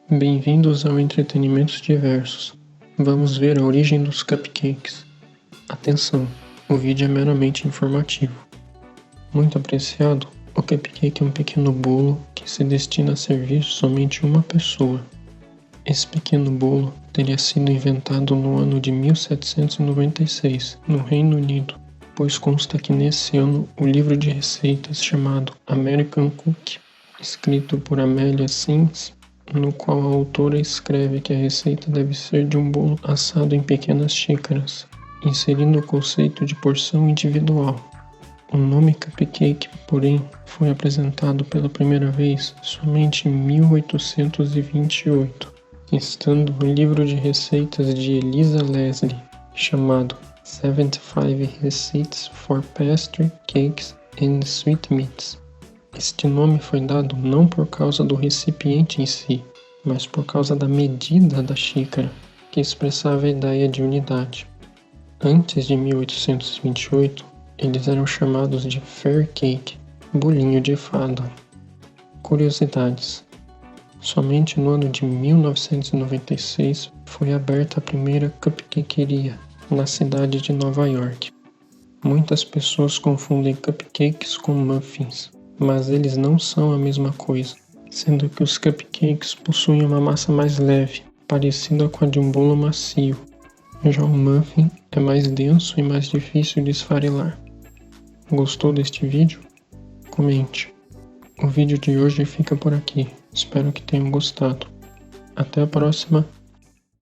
Bem-vindos ao Entretenimentos Diversos. Vamos ver a origem dos cupcakes. Atenção, o vídeo é meramente informativo. Muito apreciado, o cupcake é um pequeno bolo que se destina a servir somente uma pessoa. Esse pequeno bolo teria sido inventado no ano de 1796, no Reino Unido, pois consta que nesse ano o livro de receitas chamado American Cookie, escrito por Amelia Sims, no qual a autora escreve que a receita deve ser de um bolo assado em pequenas xícaras, inserindo o conceito de porção individual. O nome cupcake, porém, foi apresentado pela primeira vez somente em 1828, estando no livro de receitas de Eliza Leslie, chamado 75 Receipts for Pastry, Cakes and Sweetmeats. Este nome foi dado não por causa do recipiente em si, mas por causa da medida da xícara, que expressava a ideia de unidade. Antes de 1828, eles eram chamados de Fairy Cake, bolinho de fada. Curiosidades. Somente no ano de 1996 foi aberta a primeira cupcakeria, na cidade de Nova York. Muitas pessoas confundem cupcakes com muffins, mas eles não são a mesma coisa, sendo que os cupcakes possuem uma massa mais leve, parecida com a de um bolo macio. Já o muffin é mais denso e mais difícil de esfarelar. Gostou deste vídeo? Comente. O vídeo de hoje fica por aqui. Espero que tenham gostado. Até a próxima.